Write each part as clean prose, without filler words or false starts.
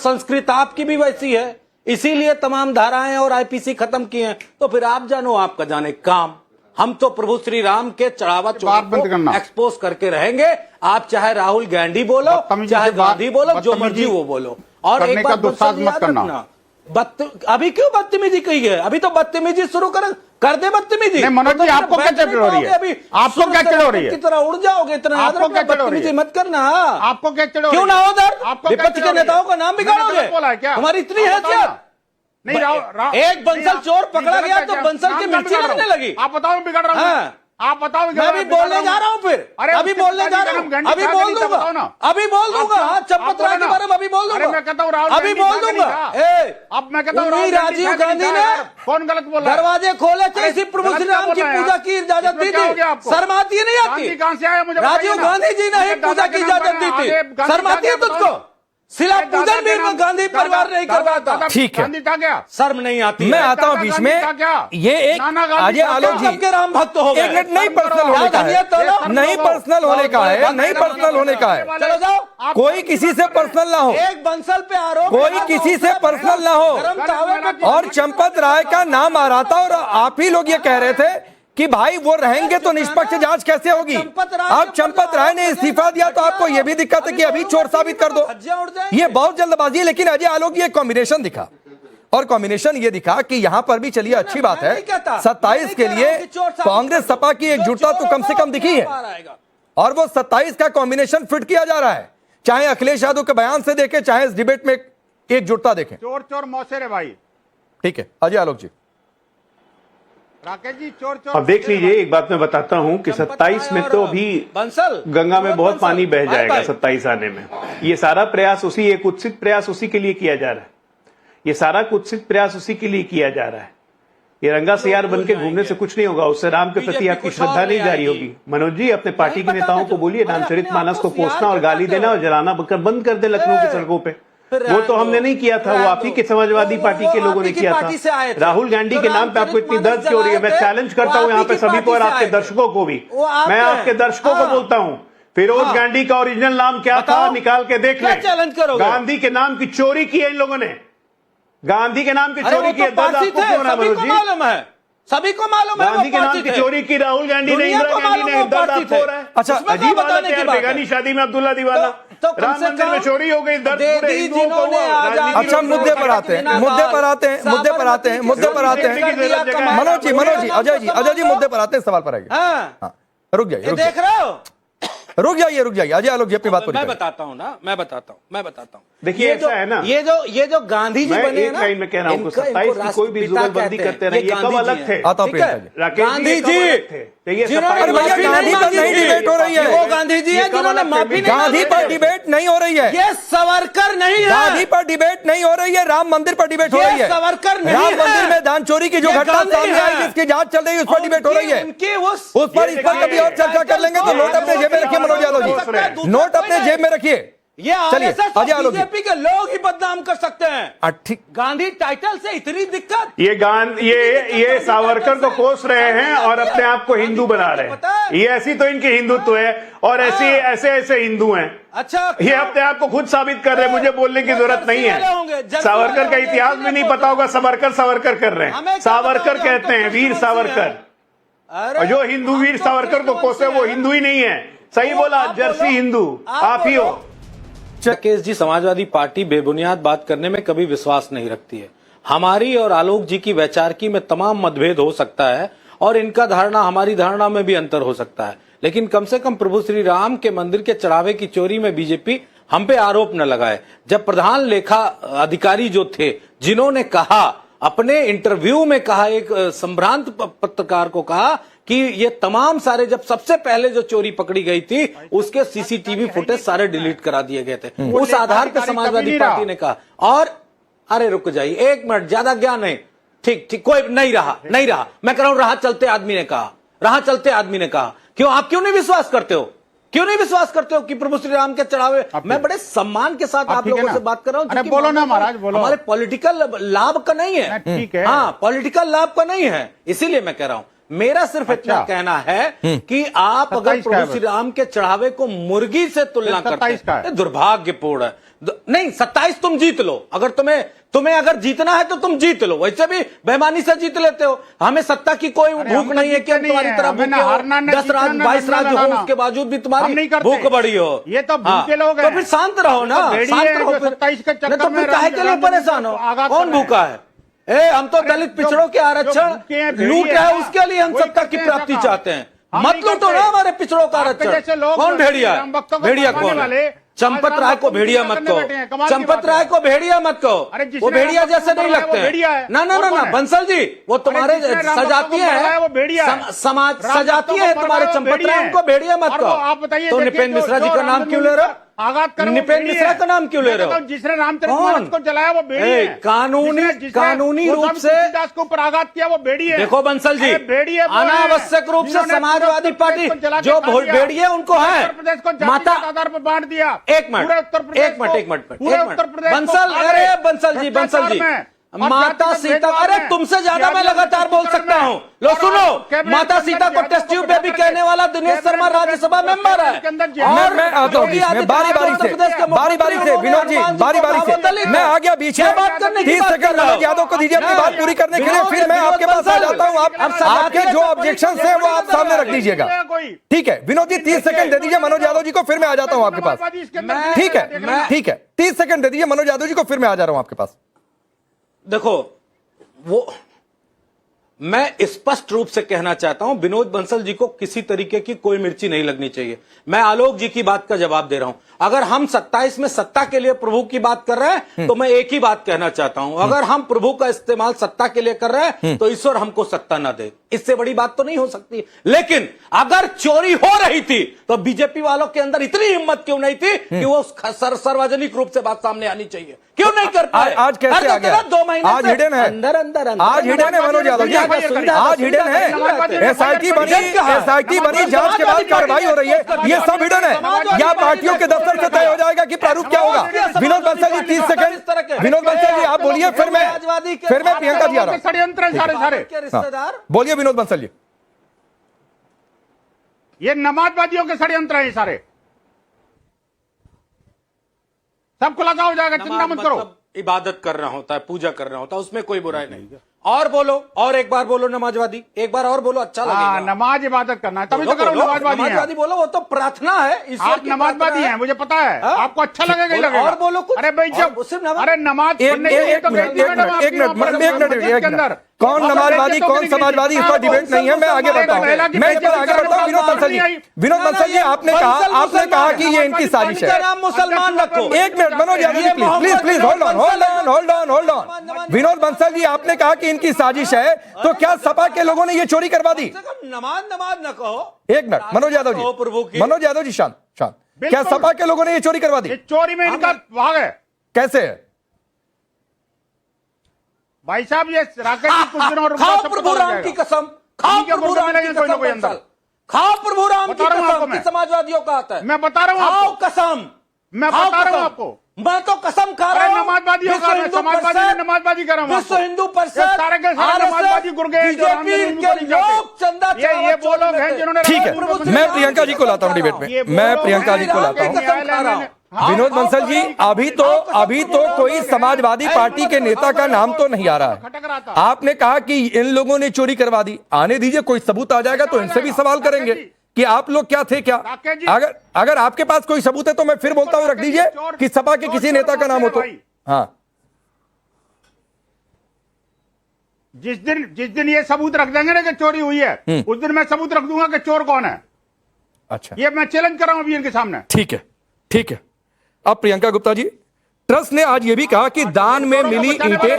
संस्कृत आपकी भी वैसी है, इसीलिए तमाम धाराएं और आईपीसी खत्म किए हैं। तो फिर आप जानो आपका जाने काम। हम तो प्रभु श्री राम के चढ़ावा को एक्सपोज करके रहेंगे। आप चाहे राहुल गांधी बोलो, चाहे गांधी बोलो, जो मर्जी वो बोलो। और एक बात याद रखना, अभी क्यों बदतमीजी कही है? अभी तो बदतमीजी शुरू कर दे बदतमीजी। मनोज जी, आपको क्या चिढ़ हो रही है? अभी आपको क्या चिढ़ हो रही है? कितना उड़ जाओगे, इतना आपको क्या बदतमीजी मत करना। आपको क्या चिढ़ हो रही है? क्यों ना हो दर? विपक्ष के नेताओं का नाम बिगाड़ोगे? हमारी इतनी हैसियत नहीं। एक बंसल चोर पकड़ा गया तो बंसल की मिर्ची लगने लगी। आप बताओ बिगड़ रहा हूँ? आप बताओ। मैं अभी बोलने जा रहा हूँ, फिर अभी बोलने जा रहा हूँ, अभी बोल दूंगा, अभी बोल दूंगा। चंपत राय के बारे में अभी बोल दूंगा, मैं कहता हूँ अभी बोल दूंगा। अब मैं कहता हूँ राजीव गांधी ने कौन गलत बोल रहा है? दरवाजे खोले थे, इसी प्रभु श्री राम की पूजा की इजाजत दी थी। शर्म आती है नहीं आती? कहां से आया मुझे? राजीव गांधी जी ने ही पूजा की इजाजत दी थी। शर्म आती है तुझको? शिला पूजन भी गांधी परिवार नहीं करवाता। ठीक है, गांधी था क्या? शर्म नहीं आती? मैं आता हूँ बीच में। ये एक अजय आलोक जी सबके राम भक्त हो गए। एक मिनट, नहीं पर्सनल होने का है, नहीं पर्सनल होने का है, नहीं पर्सनल होने का है। चलो जाओ, कोई किसी से पर्सनल ना हो, एक बंसल पे आरोप, कोई किसी से पर्सनल ना हो। और चंपत राय का नाम आ रहा था और आप ही लोग ये कह रहे थे कि भाई वो रहेंगे तो निष्पक्ष जांच कैसे होगी। अब चंपत राय ने इस्तीफा दिया तो आपको यह भी दिक्कत है कि अभी चोर साबित कर दो। ये बहुत जल्दबाजी है। लेकिन अजय आलोक ये कॉम्बिनेशन दिखा, और कॉम्बिनेशन ये दिखा कि यहां पर भी चलिए अच्छी बात है, 27 के लिए कांग्रेस सपा की एकजुटता तो कम से कम दिखी है, और वो 27 का कॉम्बिनेशन फिट किया जा रहा है। चाहे अखिलेश यादव के बयान से देखें, चाहे इस डिबेट में एकजुटता देखें। चोर चोर मौसेरे भाई। ठीक है अजय आलोक जी। राकेश जी, चोर चोर। अब देख लीजिए, एक बात मैं बताता हूं कि 27 में तो अभी गंगा में बहुत पानी बह जाएगा 27 आने में। ये सारा प्रयास एक कुत्सित प्रयास उसी के लिए किया जा रहा है। ये सारा कुत्सित प्रयास उसी के लिए किया जा रहा है। ये रंगा सियार बन के घूमने से कुछ नहीं होगा। उससे राम के प्रति आपकी श्रद्धा नहीं जारी होगी। मनोज जी, अपने पार्टी के नेताओं को बोलिए रामचरितमानस को कोसना और गाली देना और जलाना बंद कर दे लखनऊ की सड़कों पे। वो तो हमने नहीं किया था, वो आप ही के समाजवादी पार्टी के लोगों ने किया था। राहुल गांधी के नाम पे आपको इतनी दर्द क्यों हो रही है? मैं चैलेंज करता हूं यहाँ पे सभी को और आपके दर्शकों को भी। मैं आपके दर्शकों को बोलता हूं, फिरोज गांधी का ओरिजिनल नाम क्या था निकाल के देख लें। चैलेंज करोगे? गांधी के नाम की चोरी की है इन लोगों ने। गांधी के नाम की चोरी की है। दर्द आपको क्यों ना मनोज जी? मालूम है, सभी को मालूम है। गांधी के नाम की चोरी की राहुल गांधी ने, इंदिरा गांधी ने। दर्द आपको हो रहा है? अच्छा, अजीब बात है। बेगानी शादी में अब्दुल्ला दीवाना, राम मंदिर में चोरी हो गई। दर्द पूरे हिंदुओं को हुआ। अच्छा, मुद्दे पर आते हैं, मुद्दे पर आते हैं, मुद्दे पर आते हैं, मुद्दे पर आते हैं। मनोज जी, अजय जी मुद्दे पर आते हैं, सवाल पर आएंगे। हाँ, रुक जाइए, देख रहे हो? रुक जाइए अजय आलोक जी अपनी बात पर। मैं बताता हूँ ना, मैं बताता हूँ। देखिए ऐसा है ना, ये जो गांधी जी बने एक लाइन में कह रहा हूँ, 27 की कोई भी जुगलबंदी करते रहे, ये कब अलग थे? आता हूँ गांधी जी गांधी पर नहीं डिबेट हो रही है। वो गांधी जी है जिन्होंने माफी। गांधी पर डिबेट नहीं हो रही है। ये सावरकर नहीं है। गांधी पर डिबेट नहीं हो रही है, राम मंदिर पर डिबेट हो रही है। सावरकर नहीं है। राम मंदिर में दान चोरी की जो घटना सामने आई, जिसकी जांच चल रही है, उस पर डिबेट हो रही है। उस पर इस पर कभी और चर्चा कर लेंगे। तो नोट अपने जेब में रखिए मनोज यादव जी, नोट अपने जेब में रखिए। ये चलिए अजय आलोक जी, बीजेपी के लोग ही बदनाम कर सकते हैं। ठीक, गांधी टाइटल से इतनी दिक्कत। ये सावरकर को कोस रहे हैं और अपने आप को हिंदू बना रहे हैं। ये ऐसी तो इनकी हिंदुत्व है और ऐसे हिंदू हैं। अच्छा, ये अपने आप को खुद साबित कर रहे हैं। मुझे बोलने की जरूरत नहीं है। सावरकर का इतिहास भी नहीं पता होगा। सावरकर कर रहे हैं। सावरकर कहते हैं वीर सावरकर, और जो हिंदू वीर सावरकर को कोसे वो हिंदू ही नहीं है। सही बोला, जर्सी हिंदू आप ही हो। राकेश जी, समाजवादी पार्टी बेबुनियाद बात करने में कभी विश्वास नहीं रखती है। हमारी और आलोक जी की वैचारिकी में तमाम मतभेद हो सकता है और इनका धारणा हमारी धारणा में भी अंतर हो सकता है, लेकिन कम से कम प्रभु श्री राम के मंदिर के चढ़ावे की चोरी में बीजेपी हम पे आरोप न लगाए। जब प्रधान लेखा अधिकारी जो थे, जिन्होंने कहा, अपने इंटरव्यू में कहा, एक संभ्रांत पत्रकार को कहा कि ये तमाम सारे, जब सबसे पहले जो चोरी पकड़ी गई थी उसके सीसीटीवी फुटेज सारे डिलीट करा दिए गए थे। उस आधार पर समाजवादी पार्टी ने कहा। और अरे रुक जाइए, एक मिनट, ज्यादा ज्ञान है। ठीक, कोई नहीं रहा। मैं कह रहा हूं, राह चलते आदमी ने कहा। क्यों, आप क्यों नहीं विश्वास करते हो? कि प्रभु श्री राम के चढ़ावे? मैं बड़े सम्मान के साथ आप लोगों से बात कर रहा हूं। बोलो ना महाराज, बोलो। हमारे पॉलिटिकल लाभ का नहीं है। ठीक है, हाँ, पॉलिटिकल लाभ का नहीं है, इसीलिए मैं कह रहा हूं। मेरा सिर्फ इतना कहना है कि आप अगर प्रभु श्री राम के चढ़ावे को मुर्गी से तुलना करते हैं, दुर्भाग्यपूर्ण है। नहीं 27 तुम जीत लो, अगर तुम्हें अगर जीतना है तो तुम जीत लो, वैसे भी बेईमानी से जीत लेते हो। हमें सत्ता की कोई भूख नहीं है कि हम तुम्हारी तरह भूखे हो, 10 राज्य 22 राज्य हो, उसके बावजूद भी तुम्हारी भूख बढ़ी हो। ये तो भूखे लोग हैं। तो फिर शांत रहो ना, शांत रहो। 27 के चक्कर तो फिर काहे के लिए परेशान हो? कौन भूखा है? हम तो दलित पिछड़ों के आरक्षण लूट है, उसके लिए हम सत्ता की प्राप्ति चाहते हैं। मत लूटो ना हमारे पिछड़ों का आरक्षण। कौन भेड़िया है? भेड़िया कौन है? चंपत राय को भेड़िया मत कहो, चंपत राय को भेड़िया मत कहो, वो भेड़िया जैसे नहीं लगते। ना ना ना ना बंसल जी, वो तुम्हारे सजातीय है, समाज सजातीय है तुम्हारे चंपत राय, उनको भेड़िया मत कहो। आप बताइए, तो निपेंद्र मिश्रा जी का नाम क्यों ले रहे हो? निपेंद्र मिश्रा का नाम क्यों ले रहे हो? जिसने रामचरितमानस को जलाया वो बेड़ी है। कानूनी रूप से दास को ऊपर आघात किया वो बेड़ी है। देखो बंसल जी, बेड़ी है, अनावश्यक रूप से समाजवादी पार्टी जो बेड़ी है उनको है प्रदेश को माता आधार पर बांट दिया। एक मिनट बंसल, अरे बंसल जी माता सीता, अरे तुमसे ज्यादा मैं लगातार बोल सकता हूँ। लो सुनो, माता सीता को टेस्ट ट्यूब बेबी कहने वाला दिनेश शर्मा राज्यसभा मेंबर है। और मैं आता हूँ बीच में, बारी बारी से विनोद जी, बारी से मैं आ गया बीच में। 30 सेकंड मनोज यादव को दीजिए अपनी बात पूरी करने के लिए, फिर मैं आपके पास आ जाता हूँ। आपके जो ऑब्जेक्शन है वो आप सामने रख दीजिएगा, ठीक है? विनोद जी 30 सेकंड दे दीजिए मनोज यादव जी को, फिर मैं आ जाता हूँ आपके पास। ठीक है 30 सेकंड दे दीजिए मनोज यादव जी को, फिर मैं आ जा रहा हूँ आपके पास। देखो, वो मैं स्पष्ट रूप से कहना चाहता हूं, विनोद बंसल जी को किसी तरीके की कोई मिर्ची नहीं लगनी चाहिए। मैं आलोक जी की बात का जवाब दे रहा हूं। अगर हम 27 में सत्ता के लिए प्रभु की बात कर रहे हैं तो मैं एक ही बात कहना चाहता हूं, अगर हम प्रभु का इस्तेमाल सत्ता के लिए कर रहे हैं तो ईश्वर हमको सत्ता ना दे, इससे बड़ी बात तो नहीं हो सकती। लेकिन अगर चोरी हो रही थी तो बीजेपी वालों के अंदर इतनी हिम्मत क्यों नहीं थी कि वो सार्वजनिक रूप से बात सामने आनी चाहिए? क्यों नहीं कर पाए? आज कैसे आ गया? 2 महीने आज हिडन है, अंदर आज हिडन है मनोज यादव जी, आज हिडन है। एसआईटी बनी, जांच के बाद कार्रवाई हो रही है, ये सब हिडन है। या पार्टियों के दफ्तर से तय हो जाएगा कि प्रारूप क्या होगा। विनोद बंसल जी 30 सेकंड, विनोद बंसल जी आप बोलिए, फिर मैं प्रियंका जी आ रहा हूं। षड्यंत्र सारे रिश्तेदार बोलिए विनोद बंसल जी। ये नमाजवादियों के षड्यंत्र हैं सारे, सबको लगा हो जाएगा, चिंता मत करो। इबादत कर रहा होता है, पूजा कर रहा होता है, उसमें कोई बुराई नहीं। और बोलो, और एक बार बोलो नमाजवादी, एक बार और बोलो, अच्छा लगेगा। नमाज इबादत करना है, तभी तो करो। नमाजवादी बोलो, वो तो प्रार्थना है। आप नमाजवादी हैं, मुझे पता है। आपको अच्छा लगेगा ही लगेगा। और बोलो कुछ। अरे भाई जब अरे नमाज एक मिनट, कौन नमाजवादी कौन समाजवादी, इस पर डिबेट नहीं है। मैं आगे बढ़ता हूँ, मैं इस पर आगे बढ़ता हूँ। विनोद बंसल जी आपने कहा कि ये इनकी साजिश है। मुसलमान रखो। एक minute Manoj Yadav ji, please hold on. Vinod Bansal ji आपने कहा कि इनकी साजिश है, तो क्या सपा के लोगों ने ये चोरी करवा दी? नमाज न कहो। एक मिनट मनोज यादव जी शांत। क्या सपा के लोगों ने ये चोरी करवा दी? चोरी में इनका भाग है। कैसे है भाई साहब? ये राकेश जी कुछ दिनों और खाओ प्रभु राम की कसम, खाओ प्रभु राम की कसम, खाओ प्रभु राम की कसम। समाजवादियों का आता है, मैं बता रहा हूँ। खाओ कसम, मैं बता रहा हूँ आपको। मैं तो कसम खा रहा हूँ। नमाजवादियों का नमाजवादी कर रहा हूँ। विश्व हिंदू परिषद, सारे के सारे नमाजवादी गुर्गे के लोग चंदा, ये वो लोग हैं जिन्होंने। ठीक है, मैं प्रियंका जी को लाता हूं डिबेट में, मैं प्रियंका जी को लाता हूं। विनोद बंसल जी अभी तो कोई समाजवादी पार्टी के नेता का नाम तो नहीं आ रहा है। आपने कहा कि इन लोगों ने चोरी करवा दी, आने दीजिए, कोई सबूत आ जाएगा तो इनसे भी सवाल करेंगे कि आप लोग क्या थे क्या। अगर आपके पास कोई सबूत है तो मैं फिर बोलता हूं, रख दीजिए कि सपा के किसी नेता का नाम हो तो। हाँ, जिस दिन ये सबूत रख देंगे ना कि चोरी हुई है, उस दिन मैं सबूत रख दूंगा कि चोर कौन है। अच्छा, ये मैं चैलेंज कर रहा हूं अभी इनके सामने। ठीक है। अब प्रियंका गुप्ता जी, ट्रस्ट ने आज यह भी कहा कि दान में मिली ईंटें,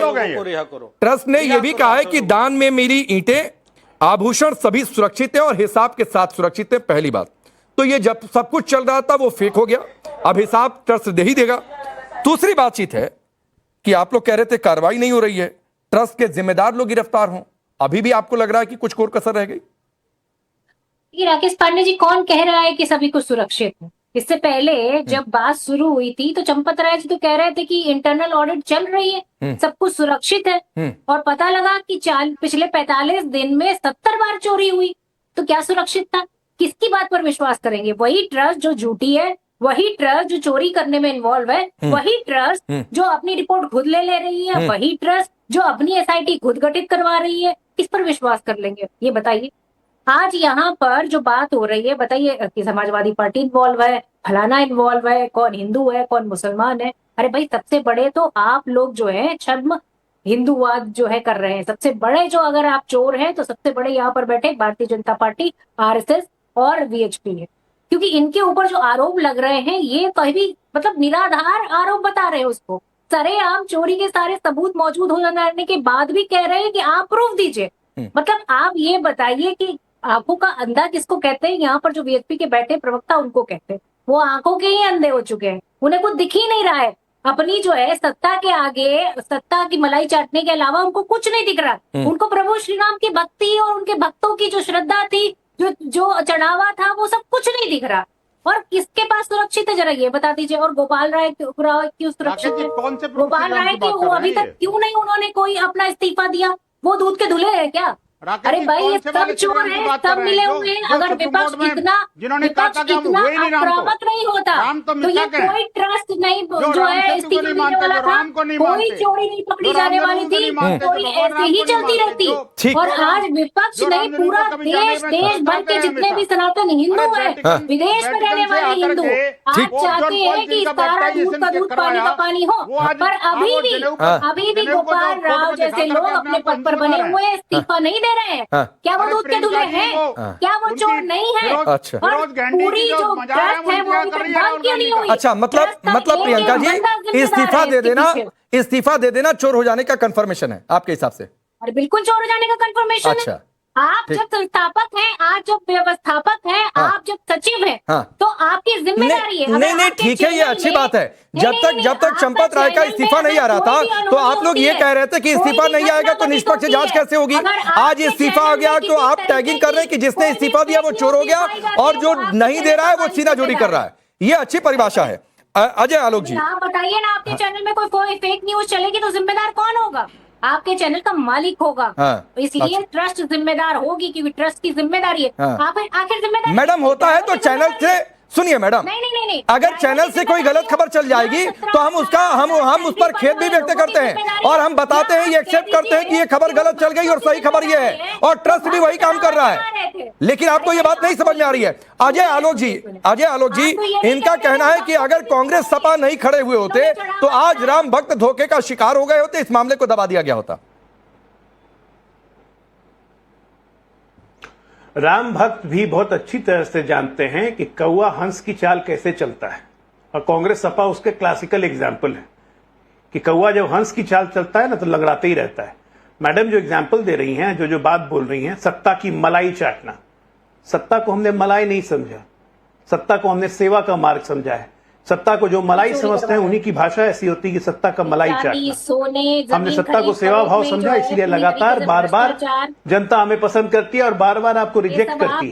ट्रस्ट ने यह भी कहा है कि दान में मिली ईंटें, आभूषण सभी सुरक्षित है और हिसाब के साथ सुरक्षित है। पहली बात तो ये जब सब कुछ चल रहा था वो फेक हो गया, अब हिसाब ट्रस्ट दे ही देगा। दूसरी बातचीत है कि आप लोग कह रहे थे कार्रवाई नहीं हो रही है, ट्रस्ट के जिम्मेदार लोग गिरफ्तार हों, अभी भी आपको लग रहा है कि कुछ कोर कसर रह गई? राकेश पांडे जी, कौन कह रहा है कि सभी कुछ सुरक्षित है? इससे पहले जब बात शुरू हुई थी तो चंपत राय जी तो कह रहे थे कि इंटरनल ऑडिट चल रही है, सब कुछ सुरक्षित है, और पता लगा कि पिछले 45 दिन में 70 बार चोरी हुई। तो क्या सुरक्षित था? किसकी बात पर विश्वास करेंगे? वही ट्रस्ट जो झूठी है, वही ट्रस्ट जो चोरी करने में इन्वॉल्व है, वही ट्रस्ट जो अपनी रिपोर्ट खुद ले रही है, वही ट्रस्ट जो अपनी एसआईटी खुद गठित करवा रही है, किस पर विश्वास कर लेंगे ये बताइए। आज यहाँ पर जो बात हो रही है, बताइए कि समाजवादी पार्टी इन्वॉल्व है, फलाना इन्वॉल्व है, कौन हिंदू है कौन मुसलमान है। अरे भाई सबसे बड़े तो आप लोग जो है छद्म हिंदूवाद जो है कर रहे हैं। सबसे बड़े जो अगर आप चोर हैं तो सबसे बड़े यहाँ पर बैठे भारतीय जनता पार्टी, आरएसएस और वीएचपी है, क्योंकि इनके ऊपर जो आरोप लग रहे हैं ये कभी मतलब निराधार आरोप बता रहे हैं उसको। सरेआम चोरी के सारे सबूत मौजूद हो जाने के बाद भी कह रहे हैं कि आप प्रूफ दीजिए। मतलब आप ये बताइए कि आंखों का अंधा किसको कहते हैं? यहाँ पर जो वीएचपी के बैठे प्रवक्ता उनको कहते हैं। वो आंखों के ही अंधे हो चुके हैं, उन्हें कुछ दिख ही नहीं रहा है। अपनी जो है सत्ता के आगे, सत्ता की मलाई चाटने के अलावा उनको कुछ नहीं दिख रहा। उनको प्रभु श्री राम की भक्ति और उनके भक्तों की जो श्रद्धा थी, जो चढ़ावा था, वो सब कुछ नहीं दिख रहा। और किसके पास सुरक्षित है जरा ये बता दीजिए। और गोपाल राय क्यों सुरक्षित है? गोपाल राय की अभी तक क्यों नहीं उन्होंने कोई अपना इस्तीफा दिया? वो दूध के धुले है क्या? अरे भाई ये सब चोर है, सब मिले हुए हैं। अगर विपक्ष इतना आक्रामक नहीं होता तो ये कोई ट्रस्ट नहीं जो है इस्तीफा देने वाला था, कोई चोरी नहीं पकड़ी जाने वाली थी, चोरी ऐसे ही चलती रहती। और आज विपक्ष नहीं, पूरा देश भर के जितने भी सनातन हिंदू है, विदेश में रहने वाले हिंदू आज चाहते हैं कि सारा दूध का दूध पानी का पानी हो। पर अभी भी गोपाल राव जैसे लोग अपने पद पर बने हुए इस्तीफा नहीं दे रहे हैं। क्या वो दूध के धुले हैं? क्या वो चोर नहीं है? अच्छा, और पूरी जो ट्रस्ट है वो अभी तक बंद क्यों नहीं हुई? अच्छा, मतलब प्रियंका जी इस्तीफा दे देना चोर हो जाने का कंफर्मेशन है आपके हिसाब से? अरे बिल्कुल चोर हो जाने का कंफर्मेशन अच्छा, है। आप जब संस्थापक हैं, आप जब व्यवस्थापक हैं, आप जब सचिव हैं, तो आपकी जिम्मेदारी है। नहीं ठीक है, ये अच्छी बात है। जब तक चंपत राय का इस्तीफा नहीं आ रहा था तो आप लोग ये कह रहे थे कि इस्तीफा नहीं आएगा तो निष्पक्ष जांच कैसे होगी। आज इस्तीफा आ गया तो आप टैगिंग कर रहे हैं कि जिसने इस्तीफा दिया वो चोर हो गया और जो नहीं दे रहा है वो सीना जोड़ी कर रहा है। ये अच्छी परिभाषा है। अजय आलोक जी, आप बताइए ना, आपके चैनल में कोई फेक न्यूज चलेगी तो जिम्मेदार कौन होगा? आपके चैनल का मालिक होगा। इसलिए ट्रस्ट जिम्मेदार होगी, क्योंकि ट्रस्ट की जिम्मेदारी है। आप आखिर जिम्मेदार मैडम होता है तो चैनल से सुनिए मैडम, नहीं, अगर चैनल से कोई गलत खबर चल जाएगी तो हम उस पर खेद भी व्यक्त करते हैं और हम बताते हैं, ये एक्सेप्ट करते हैं कि ये खबर गलत चल गई और सही खबर ये है, और ट्रस्ट भी वही काम कर रहा है। लेकिन आपको ये बात नहीं समझ में आ रही है। अजय आलोक जी, इनका कहना है कि अगर कांग्रेस सपा नहीं खड़े हुए होते तो आज राम भक्त धोखे का शिकार हो गए होते, इस मामले को दबा दिया गया होता। राम भक्त भी बहुत अच्छी तरह से जानते हैं कि कौवा हंस की चाल कैसे चलता है, और कांग्रेस सपा उसके क्लासिकल एग्जाम्पल है कि कौवा जब हंस की चाल चलता है ना तो लंगड़ाते ही रहता है। मैडम जो एग्जाम्पल दे रही हैं, जो बात बोल रही हैं, सत्ता की मलाई चाटना, सत्ता को हमने मलाई नहीं समझा, सत्ता को हमने सेवा का मार्ग समझा है। सत्ता को जो मलाई समझते हैं उन्हीं की भाषा ऐसी होती है कि सत्ता का मलाई चाटना। हमने सत्ता को सेवा भाव समझा, इसीलिए लगातार बार बार जनता हमें पसंद करती है और बार बार आपको रिजेक्ट करती है।